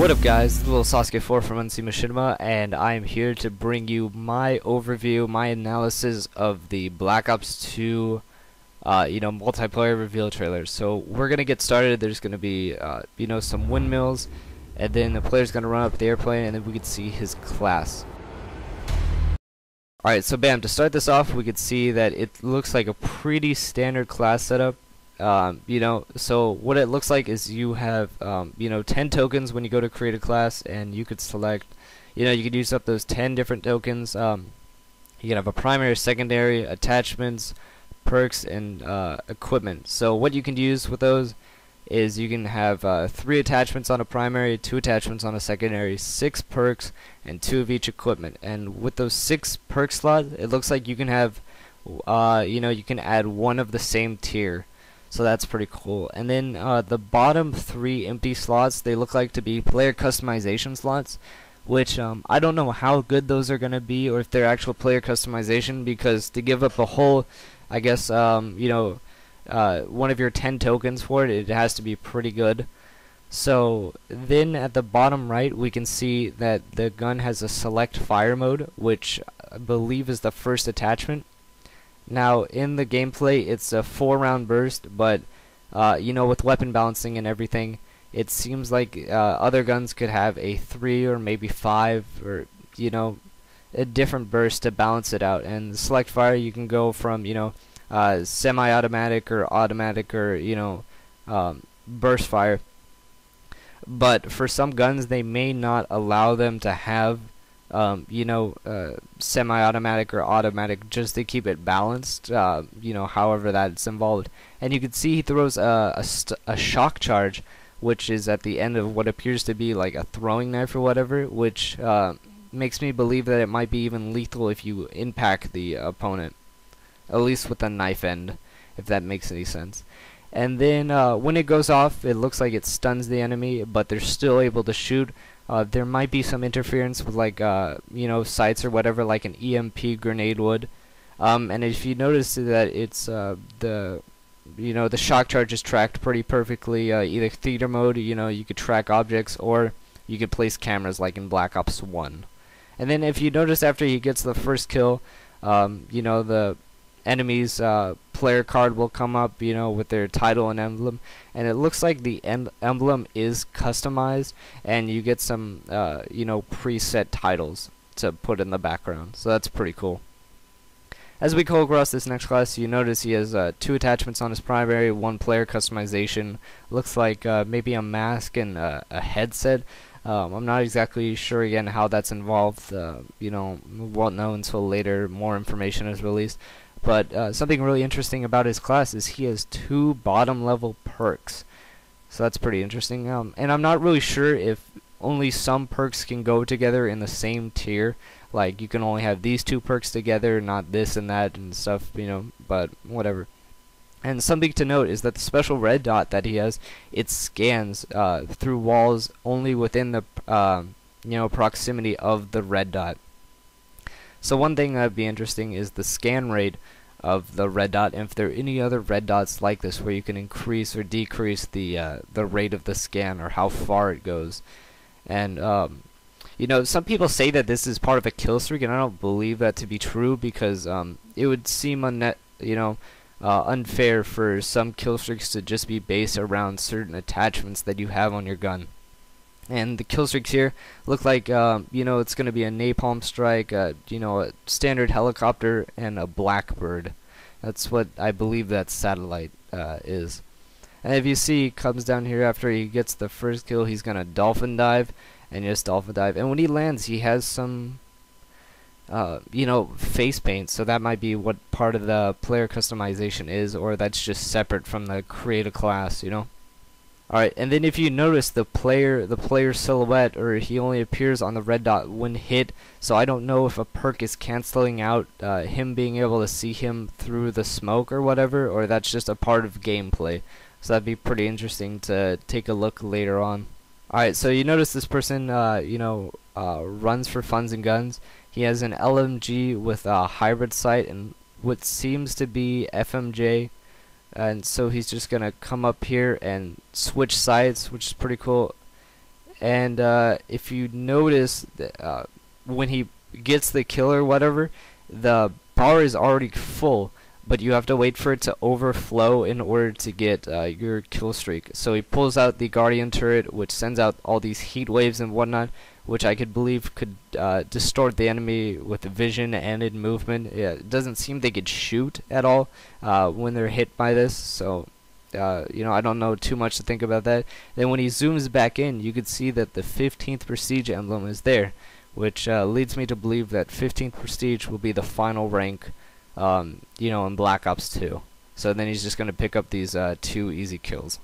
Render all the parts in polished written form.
What up guys, this is Little Sasuke4 from Unseen Machinima, and I am here to bring you my overview, my analysis of the Black Ops 2 multiplayer reveal trailer. So we're going to get started. There's going to be some windmills, and then the player's going to run up the airplane, and then we can see his class. Alright, so bam, to start this off, we could see that it looks like a pretty standard class setup. So what it looks like is you have 10 tokens when you go to create a class, and you could select, you could use up those 10 different tokens. You can have a primary, secondary, attachments, perks, and equipment. So what you can use with those is you can have 3 attachments on a primary, 2 attachments on a secondary, 6 perks, and 2 of each equipment. And with those 6 perk slots, it looks like you can have you can add 1 of the same tier. So that's pretty cool. And then the bottom 3 empty slots, they look like to be player customization slots, which I don't know how good those are going to be, or if they're actual player customization, because to give up a whole, I guess, one of your 10 tokens for it, it has to be pretty good. So then at the bottom right, we can see that the gun has a select fire mode, which I believe is the first attachment. Now in the gameplay it's a 4-round burst, but with weapon balancing and everything, it seems like other guns could have a 3 or maybe 5, or a different burst to balance it out. And the select fire, you can go from semi-automatic or automatic, or burst fire. But for some guns, they may not allow them to have semi-automatic or automatic, just to keep it balanced, however that's involved. And you can see he throws a shock charge, which is at the end of what appears to be like a throwing knife or whatever, which makes me believe that it might be even lethal if you impact the opponent, at least with the knife end, if that makes any sense. And then when it goes off, it looks like it stuns the enemy, but they're still able to shoot. There might be some interference with sights or whatever, like an EMP grenade would. And if you notice that it's the shock charge is tracked pretty perfectly, either theater mode, you could track objects, or you could place cameras like in Black Ops 1. And then if you notice, after he gets the first kill, the enemy's player card will come up, with their title and emblem, and it looks like the emblem is customized, and you get some preset titles to put in the background. So that's pretty cool. As we go across this next class, you notice he has 2 attachments on his primary, 1 player customization. Looks like maybe a mask and a headset. I'm not exactly sure again how that's involved. Won't know until later more information is released. But something really interesting about his class is he has 2 bottom level perks. So that's pretty interesting. And I'm not really sure if only some perks can go together in the same tier. Like you can only have these 2 perks together, not this and that and stuff, but whatever. And something to note is that the special red dot that he has, it scans through walls only within the proximity of the red dot. So one thing that would be interesting is the scan rate of the red dot, and if there are any other red dots like this where you can increase or decrease the rate of the scan, or how far it goes. And some people say that this is part of a kill streak, and I don't believe that to be true, because it would seem unfair for some kill streaks to just be based around certain attachments that you have on your gun. And the kill streaks here look like, it's going to be a napalm strike, a standard helicopter, and a blackbird. That's what I believe that satellite is. And if you see, he comes down here after he gets the first kill, he's going to dolphin dive, and just dolphin dive. And when he lands, he has some, face paint, so that might be what part of the player customization is, or that's just separate from the create a class, Alright, and then if you notice the player silhouette, or he only appears on the red dot when hit, so I don't know if a perk is canceling out him being able to see him through the smoke or whatever, or that's just a part of gameplay. So that'd be pretty interesting to take a look later on. Alright, so you notice this person runs for funds and guns. He has an LMG with a hybrid sight and what seems to be FMJ. And so he's just gonna come up here and switch sides, which is pretty cool. And if you notice, when he gets the kill or whatever, the bar is already full, but you have to wait for it to overflow in order to get your kill streak. So he pulls out the Guardian turret, which sends out all these heat waves and whatnot, which I could believe could distort the enemy with vision and in movement. Yeah, it doesn't seem they could shoot at all when they're hit by this, so you know, I don't know too much to think about that. Then when he zooms back in, you can see that the 15th Prestige emblem is there, which leads me to believe that 15th Prestige will be the final rank, you know, in Black Ops 2. So then he's just going to pick up these 2 easy kills.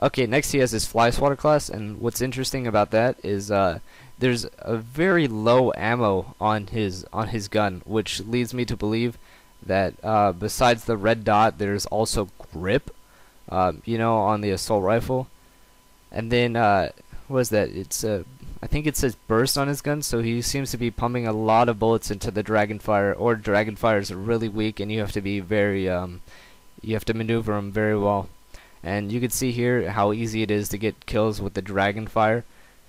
Okay, next he has his Fly Swatter class, and what's interesting about that is there's a very low ammo on his gun, which leads me to believe that besides the red dot, there's also grip, you know, on the assault rifle. And then what is that? It's I think it says burst on his gun, so he seems to be pumping a lot of bullets into the Dragonfire, or Dragonfires are really weak, and you have to be very you have to maneuver them very well. And you can see here how easy it is to get kills with the Dragonfire.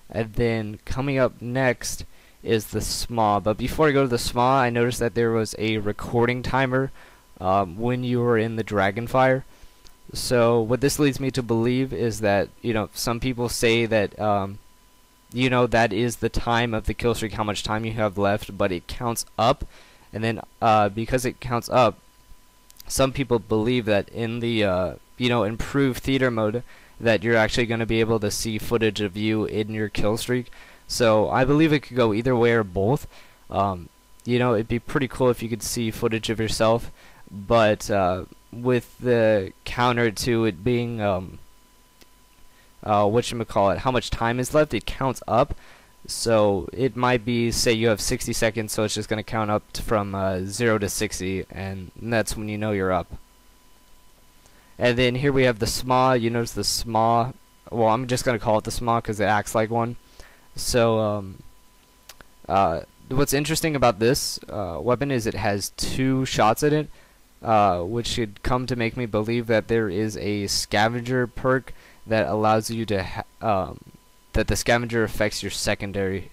And then coming up next is the SMA. But before I go to the SMA, I noticed that there was a recording timer when you were in the Dragonfire. So what this leads me to believe is that, you know, some people say that you know, that is the time of the kill streak, how much time you have left, but it counts up. And then because it counts up, some people believe that in the you know, improved theater mode, that you're actually going to be able to see footage of you in your kill streak. So I believe it could go either way or both. You know, it'd be pretty cool if you could see footage of yourself, but with the counter to it being whatchamacallit, how much time is left, it counts up. So it might be, say you have 60 seconds, so it's just going to count up from 0 to 60, and that's when you know you're up. And then here we have the SMA. You notice the SMA, well, I'm just going to call it the SMA because it acts like one. So what's interesting about this weapon is it has 2 shots in it, which should come to make me believe that there is a scavenger perk that allows you to that the scavenger affects your secondary,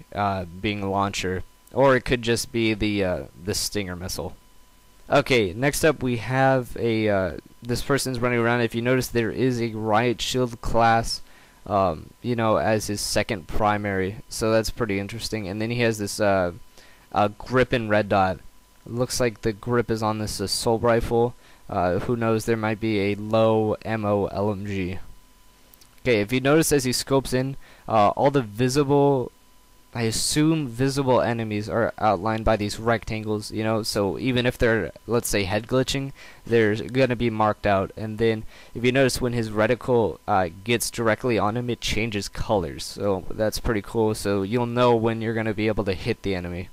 being launcher, or it could just be the Stinger missile. Okay, next up we have a this person's running around. If you notice, there is a Riot Shield class, you know, as his second primary, so that's pretty interesting. And then he has this grip in red dot. It looks like the grip is on this assault rifle. Who knows, there might be a low ammo LMG. Okay, if you notice as he scopes in, all the visible, I assume visible enemies are outlined by these rectangles, you know, so even if they're, let's say, head glitching, they're going to be marked out. And then if you notice, when his reticle gets directly on him, it changes colors, so that's pretty cool, so you'll know when you're going to be able to hit the enemy.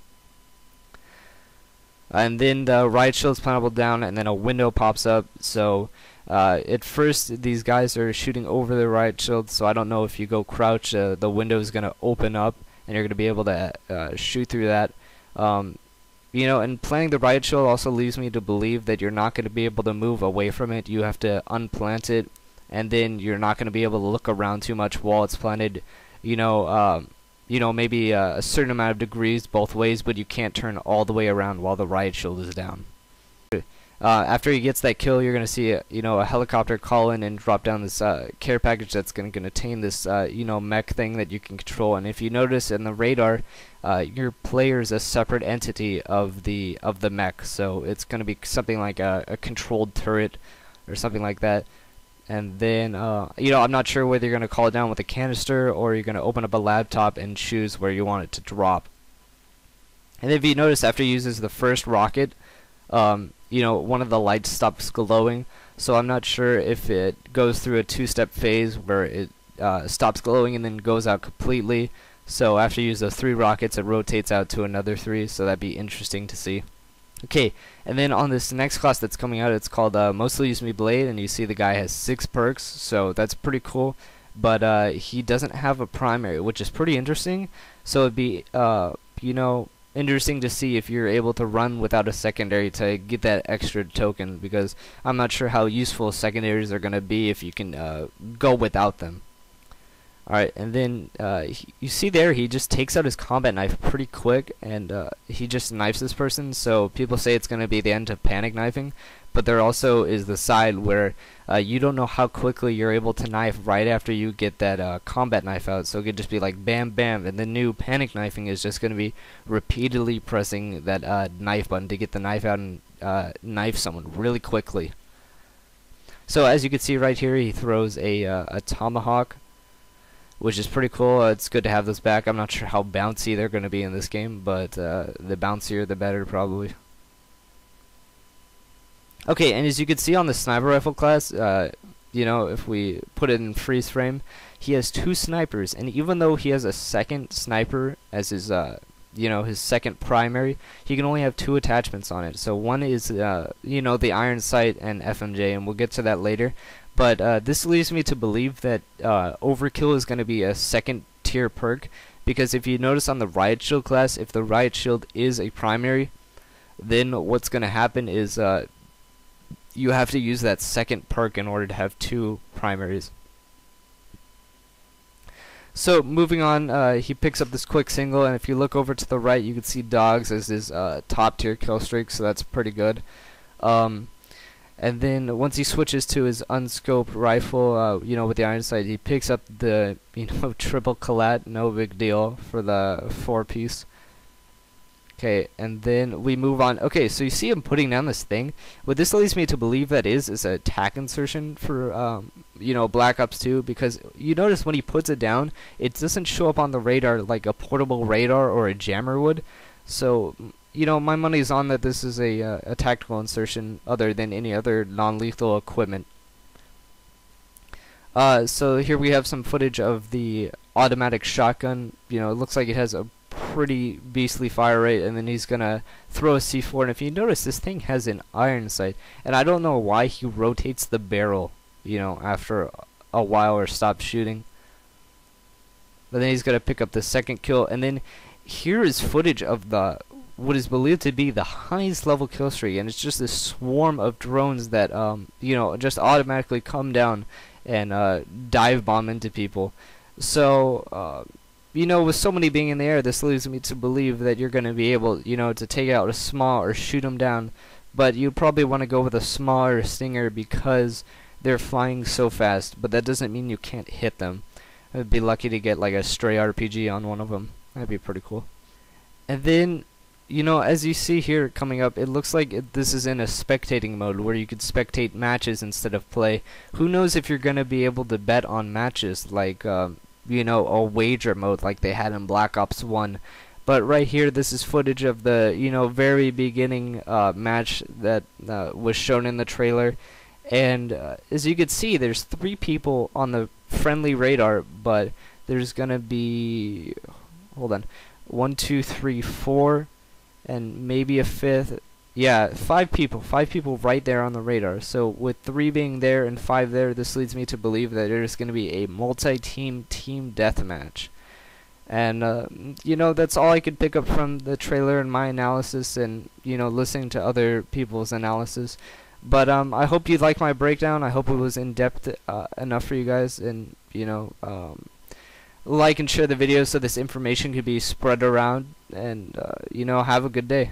And then the riot shield's plantable down, and then a window pops up. So at first these guys are shooting over the riot shield, so I don't know if you go crouch, the window is going to open up and you're going to be able to shoot through that. You know, and planting the riot shield also leads me to believe that you're not going to be able to move away from it. You have to unplant it, and then you're not going to be able to look around too much while it's planted. You know, maybe a certain amount of degrees both ways, but you can't turn all the way around while the riot shield is down. After he gets that kill, you're going to see a helicopter call in and drop down this care package that's going to contain this mech thing that you can control. And if you notice in the radar, your player is a separate entity of the mech, so it's going to be something like a controlled turret or something like that. And then I'm not sure whether you're going to call it down with a canister or you're going to open up a laptop and choose where you want it to drop. And if you notice, after he uses the first rocket, one of the lights stops glowing, so I'm not sure if it goes through a 2-step phase where it stops glowing and then goes out completely. So after you use those 3 rockets, it rotates out to another 3, so that'd be interesting to see. Okay, and then on this next class that's coming out, it's called Mostly Use Me Blade, and you see the guy has 6 perks, so that's pretty cool. But he doesn't have a primary, which is pretty interesting, so it'd be, interesting to see if you're able to run without a secondary to get that extra token, because I'm not sure how useful secondaries are going to be if you can go without them. Alright, and then you see there he just takes out his combat knife pretty quick, and he just knifes this person. So people say it's going to be the end of panic knifing, but there also is the side where you don't know how quickly you're able to knife right after you get that combat knife out. So it could just be like bam bam, and the new panic knifing is just going to be repeatedly pressing that knife button to get the knife out and knife someone really quickly. So as you can see right here, he throws a tomahawk, which is pretty cool. It's good to have this back. I'm not sure how bouncy they're going to be in this game, but the bouncier the better probably. Okay, and as you can see on the sniper rifle class, you know, if we put it in freeze frame, he has 2 snipers, and even though he has a second sniper as his you know, his second primary, he can only have 2 attachments on it. So one is you know, the iron sight and FMJ, and we'll get to that later. But this leads me to believe that overkill is going to be a second tier perk, because if you notice on the riot shield class, if the riot shield is a primary, then what's going to happen is you have to use that second perk in order to have 2 primaries. So moving on, he picks up this quick single, and if you look over to the right, you can see dogs as his top tier kill streak, so that's pretty good. And then once he switches to his unscoped rifle, you know, with the iron sight, he picks up the, you know, triple collat, no big deal for the 4-piece. Okay, and then we move on. Okay, so you see him putting down this thing. What this leads me to believe that is a attack insertion for, you know, Black Ops 2, because you notice when he puts it down, it doesn't show up on the radar like a portable radar or a jammer would. So, you know, my money's on that this is a tactical insertion other than any other non-lethal equipment. So here we have some footage of the automatic shotgun. You know, it looks like it has a pretty beastly fire rate, and then he's gonna throw a C4, and if you notice, this thing has an iron sight, and I don't know why he rotates the barrel, you know, after a while or stops shooting. But then he's gonna pick up the second kill, and then here is footage of the what is believed to be the highest level kill streak, and it's just this swarm of drones that you know, just automatically come down and dive bomb into people. So you know, with so many being in the air, this leads me to believe that you're going to be able, you know, to take out a small or shoot them down, but you probably want to go with a smaller stinger because they're flying so fast, but that doesn't mean you can't hit them. I'd be lucky to get like a stray RPG on one of them. That'd be pretty cool. And then, you know, as you see here coming up, it looks like this is in a spectating mode where you could spectate matches instead of play. Who knows if you're going to be able to bet on matches like you know, a wager mode like they had in Black Ops 1. But right here, this is footage of the, you know, very beginning match that was shown in the trailer. And as you can see, there's 3 people on the friendly radar, but there's gonna be, hold on, 1, 2, 3, 4, and maybe a 5th. Yeah, 5 people right there on the radar. So with 3 being there and 5 there, this leads me to believe that there's going to be a multi-team team deathmatch. And you know, that's all I could pick up from the trailer and my analysis, and you know, listening to other people's analysis. But I hope you liked my breakdown. I hope it was in depth enough for you guys, and you know, like and share the video so this information could be spread around. And you know, have a good day.